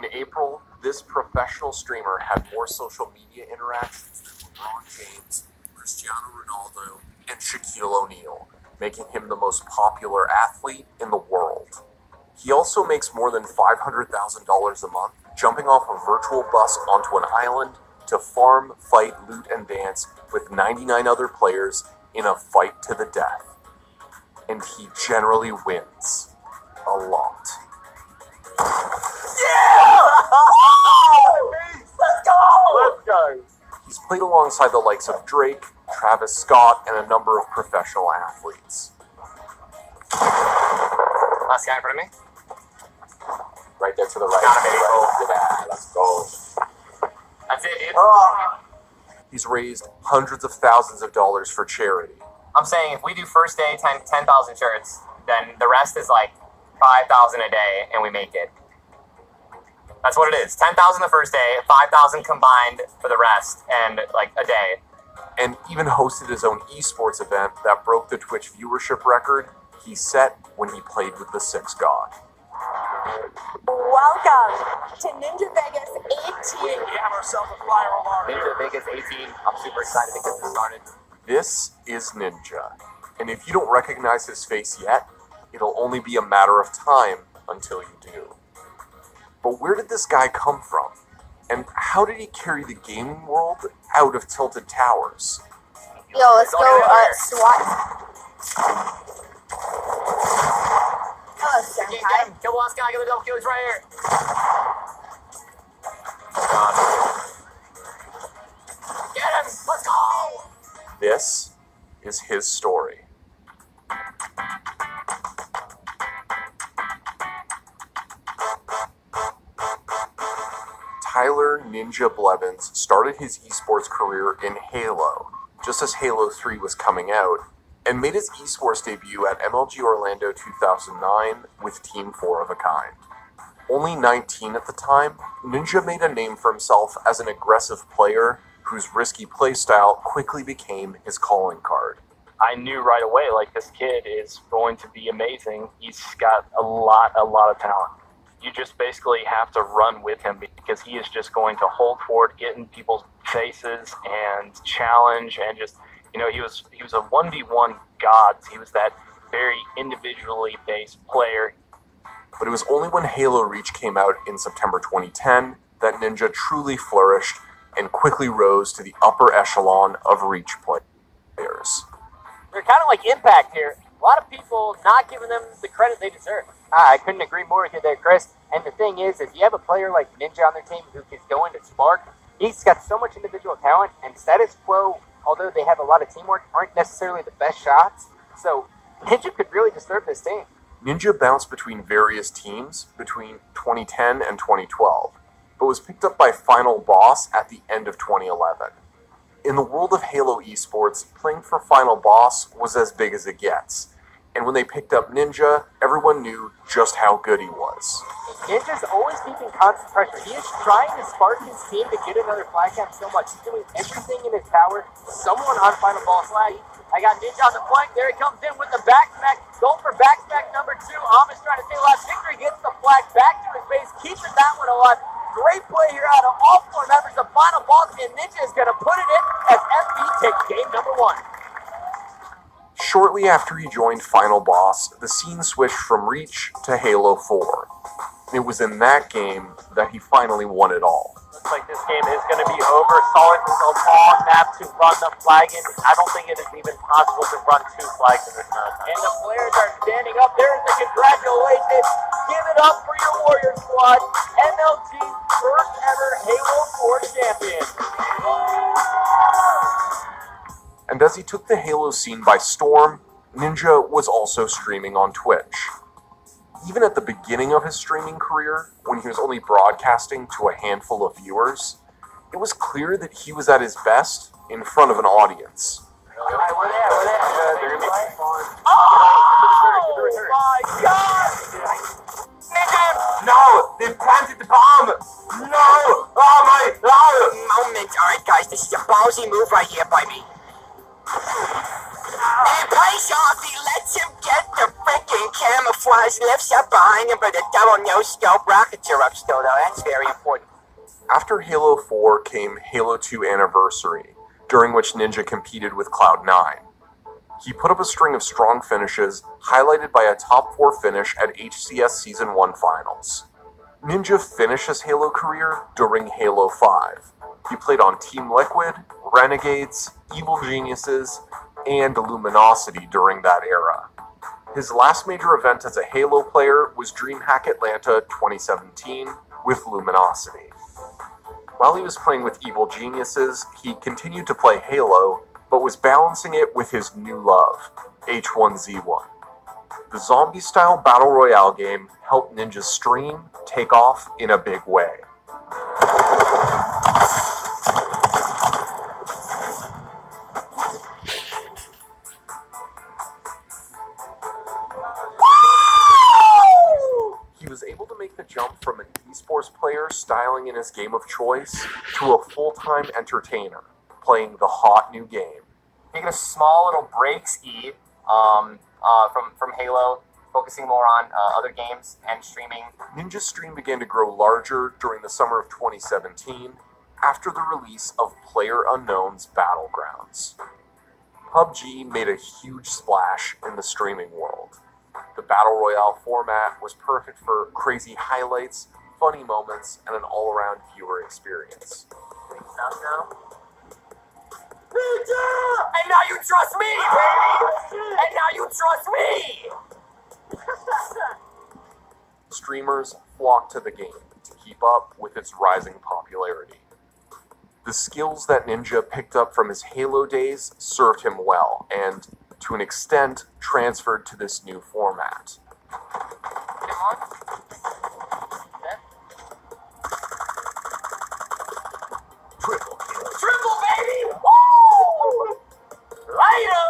In April, this professional streamer had more social media interactions than LeBron James, Cristiano Ronaldo, and Shaquille O'Neal, making him the most popular athlete in the world. He also makes more than $500,000 a month, jumping off a virtual bus onto an island to farm, fight, loot, and dance with 99 other players in a fight to the death. And he generally wins. A lot. Yeah! Let's go! Let's go! He's played alongside the likes of Drake, Travis Scott, and a number of professional athletes. Last guy in front of me. Right there to the right. Yeah, let's go. That's it, dude. He's raised hundreds of thousands of dollars for charity. I'm saying if we do first day 10,000 shirts, then the rest is like 5,000 a day, and we make it. That's what it is. 10,000 the first day, 5,000 combined for the rest, and like a day. And even hosted his own esports event that broke the Twitch viewership record he set when he played with the Six God. Welcome to Ninja Vegas 18. We have ourselves a flyer alarm. Ninja Vegas 18. I'm super excited to get this started. This is Ninja, and if you don't recognize his face yet, it'll only be a matter of time until you do. But where did this guy come from? And how did he carry the gaming world out of Tilted Towers? Yo, let's go SWAT. Hello, Get Senpai. him. Kill the last guy. Get the double kill. He's right here. Get him. Let's go. This is his story. Tyler Ninja Blevins started his esports career in Halo, just as Halo 3 was coming out, and made his esports debut at MLG Orlando 2009 with Team 4 of a Kind. Only 19 at the time, Ninja made a name for himself as an aggressive player whose risky playstyle quickly became his calling card. I knew right away, like, this kid is going to be amazing. He's got a lot of talent. You just basically have to run with him because he is just going to hold forward, get in people's faces and challenge, and just, you know, he was a 1v1 god. He was that very individually based player. But it was only when Halo Reach came out in September 2010 that Ninja truly flourished and quickly rose to the upper echelon of Reach players. They're kind of like Impact here. A lot of people not giving them the credit they deserve. I couldn't agree more with you there, Chris. And the thing is you have a player like Ninja on their team who can go into Spark. He's got so much individual talent, and Status Quo, although they have a lot of teamwork, aren't necessarily the best shots. So Ninja could really disturb this team. Ninja bounced between various teams between 2010 and 2012, but was picked up by Final Boss at the end of 2011. In the world of Halo esports, playing for Final Boss was as big as it gets. And when they picked up Ninja, everyone knew just how good he was. Ninja's always keeping constant pressure. He is trying to spark his team to get another flag cap so much. He's doing everything in his power. Someone on Final Boss flag. I got Ninja on the flank. There he comes in with the back smack. Going for back smack number 2. Amish trying to stay alive. Victory gets the flag back to his base, keeping that one alive. Great play here out of all 4 members of Final Boss, and Ninja is going to put it in as FB takes game number 1. Shortly after he joined Final Boss, the scene switched from Reach to Halo 4. It was in that game that he finally won it all. Looks like this game is going to be over. Solid with a long map to run the flag in. I don't think it is even possible to run 2 flags in this amount of time. And the players are standing up. There's the congratulations. Give it up for your Warrior squad. MLG's first ever Halo 4 champion. And as he took the Halo scene by storm, Ninja was also streaming on Twitch. Even at the beginning of his streaming career, when he was only broadcasting to a handful of viewers, it was clear that he was at his best in front of an audience. We're there. Oh my God! Ninja! No! They planted the bomb! No! Oh my God! Moment. Alright, guys, this is a ballsy move right here by me. And play Shothy lets him get the freaking camouflage Buzz lifts up behind him, but the double no-scope rockets are up still, though. That's very important. After Halo 4 came Halo 2 Anniversary, during which Ninja competed with Cloud9. He put up a string of strong finishes, highlighted by a top 4 finish at HCS Season 1 Finals. Ninja finished his Halo career during Halo 5. He played on Team Liquid, Renegades, Evil Geniuses, and Luminosity during that era. His last major event as a Halo player was DreamHack Atlanta 2017 with Luminosity. While he was playing with Evil Geniuses, he continued to play Halo, but was balancing it with his new love, H1Z1. The zombie-style battle royale game helped Ninja's stream take off in a big way. He was able to make the jump from an esports player styling in his game of choice to a full-time entertainer, playing the hot new game. Taking a small little breaks, from Halo, focusing more on other games and streaming. Ninja's stream began to grow larger during the summer of 2017 after the release of PlayerUnknown's Battlegrounds. PUBG made a huge splash in the streaming world. The Battle Royale format was perfect for crazy highlights, funny moments, and an all-around viewer experience. And now you trust me, baby! And now you trust me! Streamers flocked to the game to keep up with its rising popularity. The skills that Ninja picked up from his Halo days served him well, and, to an extent, transferred to this new format. Triple, baby! Woo! Later!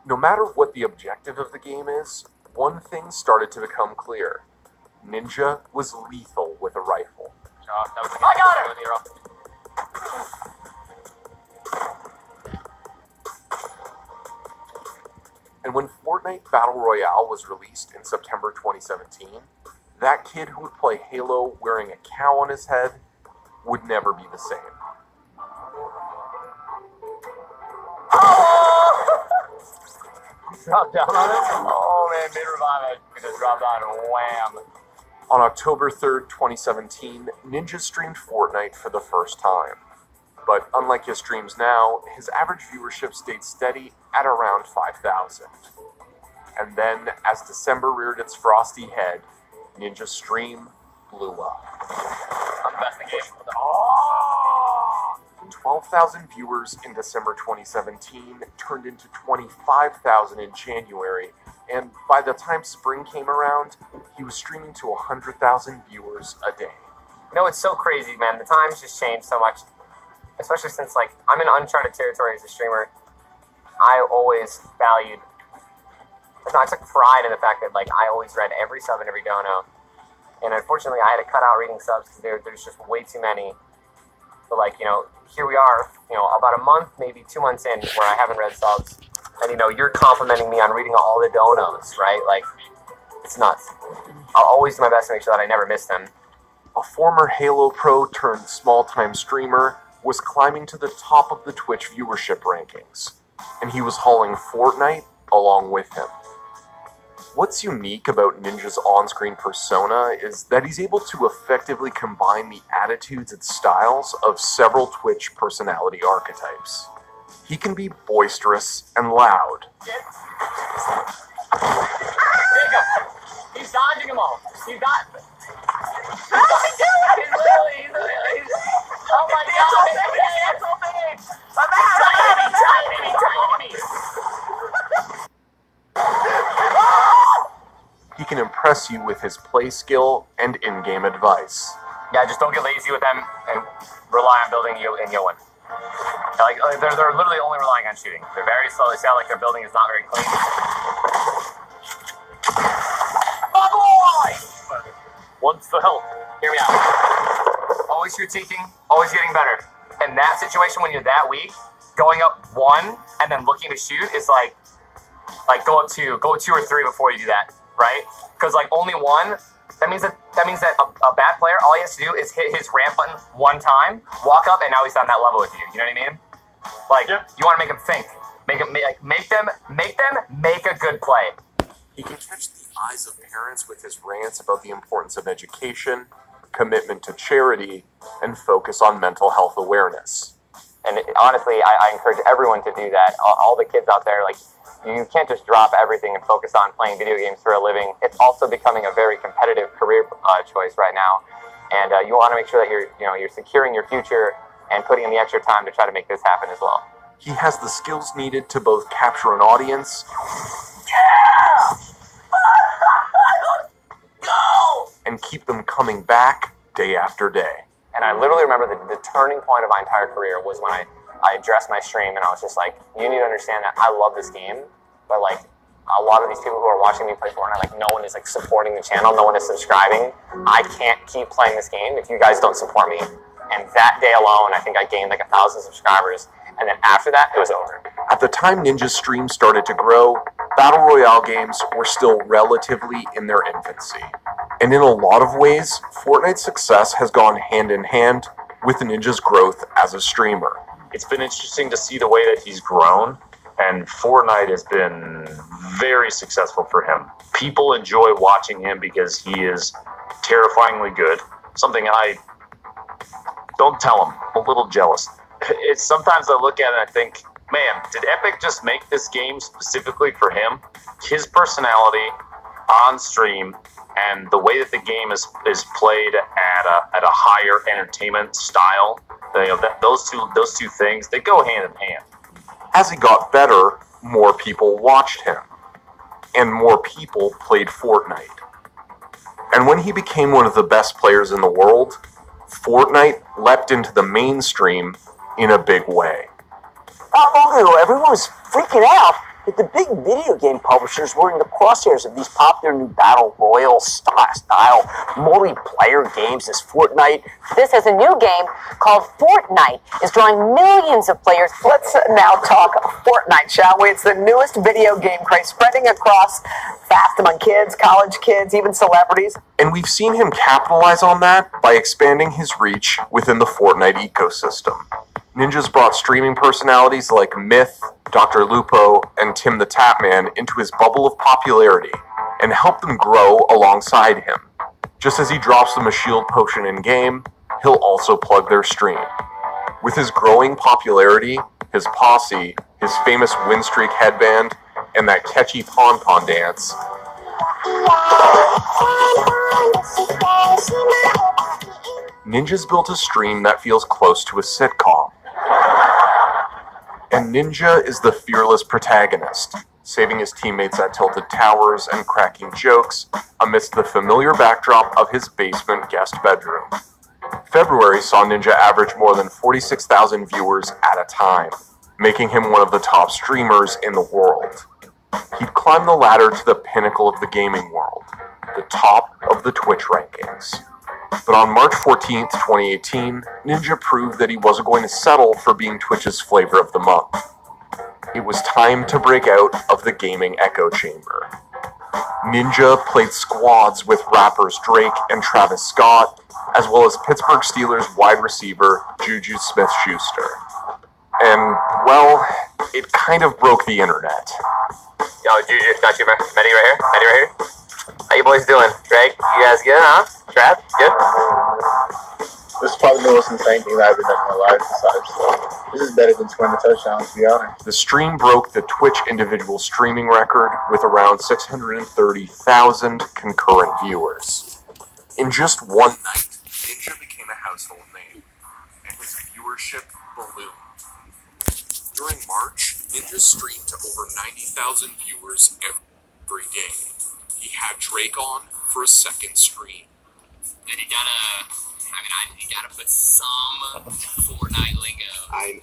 No matter what the objective of the game is, one thing started to become clear. Ninja was lethal with a rifle. I got him! And when Fortnite Battle Royale was released in September 2017, that kid who would play Halo wearing a cow on his head would never be the same. Drop down on it? Oh man, mid-revive, I just dropped on and wham. On October 3rd, 2017, Ninja streamed Fortnite for the first time. But unlike his streams now, his average viewership stayed steady at around 5,000. And then, as December reared its frosty head, Ninja's stream blew up. I'm the best in the game. 12,000 viewers in December 2017 turned into 25,000 in January, and by the time spring came around, he was streaming to 100,000 viewers a day. You know, it's so crazy, man. The times just changed so much. Especially since, like, I'm in uncharted territory as a streamer. I always valued... I took pride in the fact that, like, I always read every sub and every dono. And unfortunately, I had to cut out reading subs because there's just way too many. But, like, you know, here we are, you know, about a month, maybe 2 months in, where I haven't read subs. And, you know, you're complimenting me on reading all the donos, right? Like, it's nuts. I'll always do my best to make sure that I never miss them. A former Halo pro turned small-time streamer was climbing to the top of the Twitch viewership rankings, and he was hauling Fortnite along with him. What's unique about Ninja's on-screen persona is that he's able to effectively combine the attitudes and styles of several Twitch personality archetypes. He can be boisterous and loud. He's dodging them all. He's got... How did he do it? He's literally... Oh my god! That's so big! Tiny me! He can impress you with his play skill and in-game advice. Yeah, just don't get lazy with them and rely on building and Yoan. Like, they're literally only relying on shooting. They're very slow. They sound like their building is not very clean. My boy! What's the help? Hear me out. Always critiquing, always getting better. In that situation, when you're that weak, going up one and then looking to shoot is like go up two or three before you do that. right? Because like only one, that means that a bad player, all he has to do is hit his ramp button one time, walk up, and now he's on that level with you. You know what I mean? Like you want to make him think, make them make a good play. He can catch the eyes of parents with his rants about the importance of education, commitment to charity, and focus on mental health awareness. And honestly, I encourage everyone to do that. All the kids out there, like, you can't just drop everything and focus on playing video games for a living. It's also becoming a very competitive career choice right now. And you want to make sure that you're securing your future and putting in the extra time to try to make this happen as well. He has the skills needed to both capture an audience and keep them coming back day after day. And I literally remember the turning point of my entire career was when I addressed my stream and I was just like, you need to understand that I love this game, but like a lot of these people who are watching me play Fortnite, like no one is like supporting the channel, no one is subscribing. I can't keep playing this game if you guys don't support me. And that day alone, I think I gained like 1,000 subscribers. And then after that, it was over. At the time Ninja's stream started to grow, Battle Royale games were still relatively in their infancy. And in a lot of ways, Fortnite's success has gone hand in hand with Ninja's growth as a streamer. It's been interesting to see the way that he's grown, and Fortnite has been very successful for him. People enjoy watching him because he is terrifyingly good, something I don't tell him. I'm a little jealous. It's sometimes I look at it and I think, man, did Epic just make this game specifically for him? His personality on stream and the way that the game is played at a higher entertainment style, those two things, they go hand in hand. As he got better, more people watched him, and more people played Fortnite. And when he became one of the best players in the world, Fortnite leapt into the mainstream in a big way. Not long ago, everyone was freaking out that the big video game publishers were in the crosshairs of these popular new battle royale style multiplayer games as Fortnite. This is a new game called Fortnite. It's drawing millions of players. Let's now talk Fortnite, shall we? It's the newest video game craze spreading across fast among kids, college kids, even celebrities. And we've seen him capitalize on that by expanding his reach within the Fortnite ecosystem. Ninja's brought streaming personalities like Myth, Dr. Lupo, and Tim the Tapman into his bubble of popularity and helped them grow alongside him. Just as he drops them a shield potion in-game, he'll also plug their stream. With his growing popularity, his posse, his famous win streak headband, and that catchy pon-pon dance, Ninja's built a stream that feels close to a sitcom. And Ninja is the fearless protagonist, saving his teammates at tilted towers and cracking jokes amidst the familiar backdrop of his basement guest bedroom. February saw Ninja average more than 46,000 viewers at a time, making him one of the top streamers in the world. He'd climbed the ladder to the pinnacle of the gaming world, the top of the Twitch rankings. But on March 14th, 2018, Ninja proved that he wasn't going to settle for being Twitch's flavor of the month. It was time to break out of the gaming echo chamber. Ninja played squads with rappers Drake and Travis Scott, as well as Pittsburgh Steelers wide receiver Juju Smith-Schuster. And, well, it kind of broke the internet. Yo, Juju, got you, Medi right here. How you boys doing? Drake, you guys good, huh? Trav, good? This is probably the most insane thing that I've ever done in my life besides. This is better than scoring a touchdown, to be honest. The stream broke the Twitch individual streaming record with around 630,000 concurrent viewers. In just one night, Ninja became a household name, and his viewership ballooned. During March, Ninja streamed to over 90,000 viewers every day. He had Drake on for a second stream. Then you gotta put some Fortnite lingo in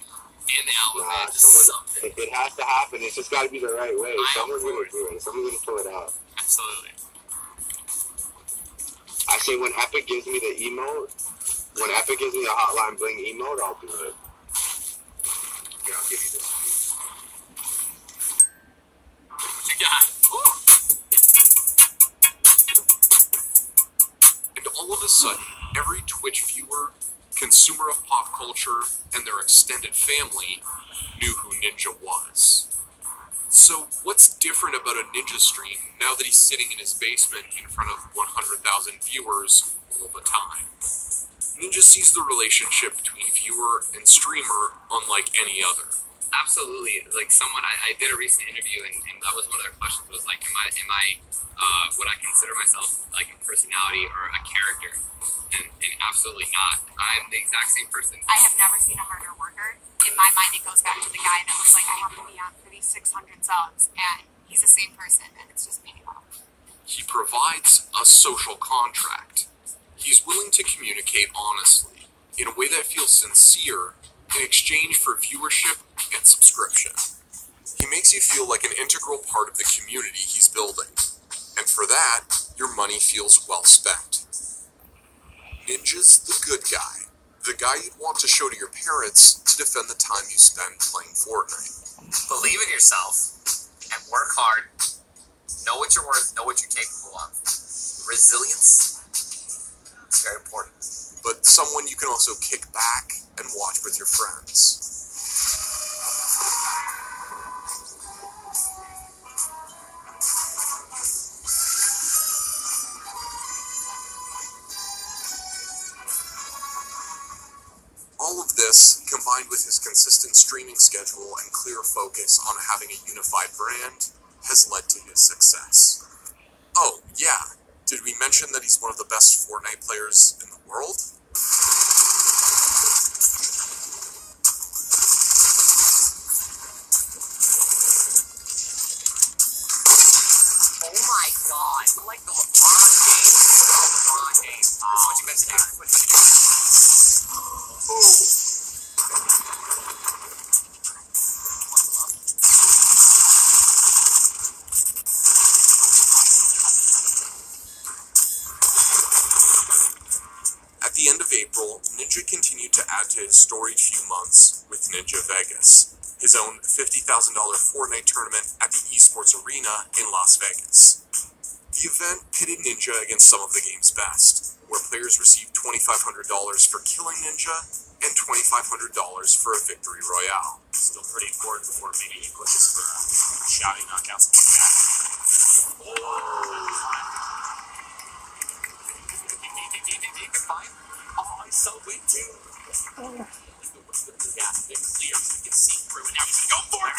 the alphabet. Something. It has to happen. It's just got to be the right way. Someone's going to do it. Someone's going to pull it out. Absolutely. I say when Epic gives me the emote, when Epic gives me the hotline bling emote, I'll do it. Yeah, I'll give you this. What you got? All of a sudden, every Twitch viewer, consumer of pop culture, and their extended family knew who Ninja was. So, what's different about a Ninja stream now that he's sitting in his basement in front of 100,000 viewers all the time? Ninja sees the relationship between viewer and streamer unlike any other. Absolutely. Like I did a recent interview, and that was one of their questions was like, am I would I consider myself like a personality or a character? And absolutely not. I'm the exact same person. I have never seen a harder worker. In my mind, it goes back to the guy that was like, I have to be on for these 600 subs, and he's the same person, and it's just meaningful. He provides a social contract. He's willing to communicate honestly, in a way that feels sincere, in exchange for viewership and subscription. He makes you feel like an integral part of the community he's building. And for that, your money feels well spent. Ninja's the good guy. The guy you'd want to show to your parents to defend the time you spend playing Fortnite. Believe in yourself and work hard. Know what you're worth, know what you're capable of. Resilience is very important. But someone you can also kick back and watch with your friends. All of this, combined with his consistent streaming schedule and clear focus on having a unified brand, has led to his success. Oh, yeah, did we mention that he's one of the best Fortnite players in the world? Oh my god. Like the LeBron James? Oh, LeBron James. This is what you meant to do. At the end of April, Ninja continued to add to his storied few months with Ninja Vegas, his own $50,000 Fortnite tournament at the esports arena in Las Vegas. The event pitted Ninja against some of the game's best, where players received $2,500 for killing Ninja and $2,500 for a victory royale. Still pretty important before maybe he pushes for shouting knockouts like that. Oh, I'm so weak too. Yeah, it's clear. You can see through it. Now he's gonna go for it.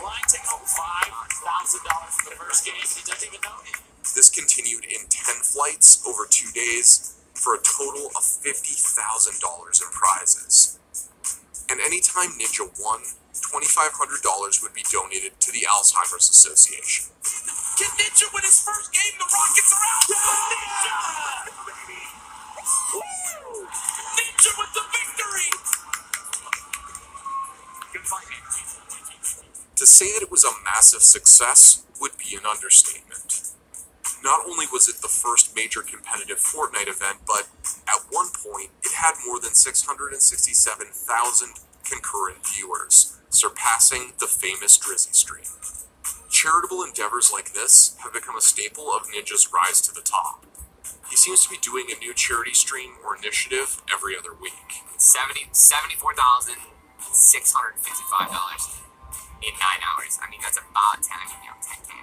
Blind taking home $5,000 for the first game. He doesn't even know it. This continued in 10 flights over 2 days for a total of $50,000 in prizes. And anytime Ninja won, $2,500 would be donated to the Alzheimer's Association. Can Ninja win his first game? The Rockets are out! Ninja! Woo! Ninja with the victory! Good fight, To say that it was a massive success would be an understatement. Not only was it the first major competitive Fortnite event, but at one point, it had more than 667,000 concurrent viewers, surpassing the famous Drizzy stream. Charitable endeavors like this have become a staple of Ninja's rise to the top. He seems to be doing a new charity stream or initiative every other week. $74,655 in 9 hours. I mean, that's about 10K an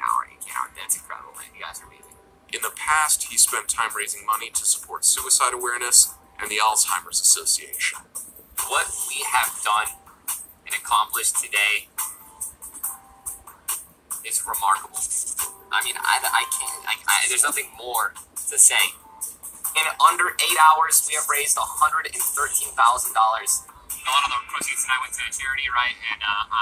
hour, 8K an hour. That's incredible, man. You guys are amazing. In the past, he spent time raising money to support suicide awareness and the Alzheimer's Association. What we have done and accomplished today is remarkable. I mean, I can't. There's nothing more to say. In under 8 hours, we have raised $113,000. A lot of the proceeds tonight went to charity, right? And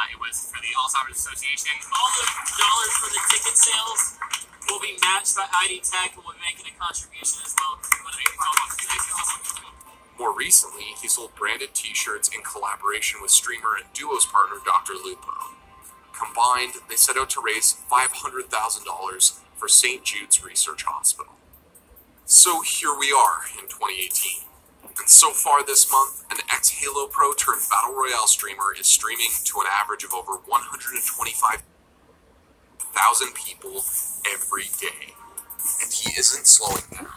it was for the Alzheimer's Association. All the dollars for the ticket sales will be matched by ID Tech, and we'll be making a contribution as well. More recently, he sold branded t-shirts in collaboration with streamer and duos partner Dr. Lupo. Combined, they set out to raise $500,000 for St. Jude's Research Hospital. So here we are in 2018. And so far this month, an ex-Halo Pro turned Battle Royale streamer is streaming to an average of over 125,000 people every day. And he isn't slowing down.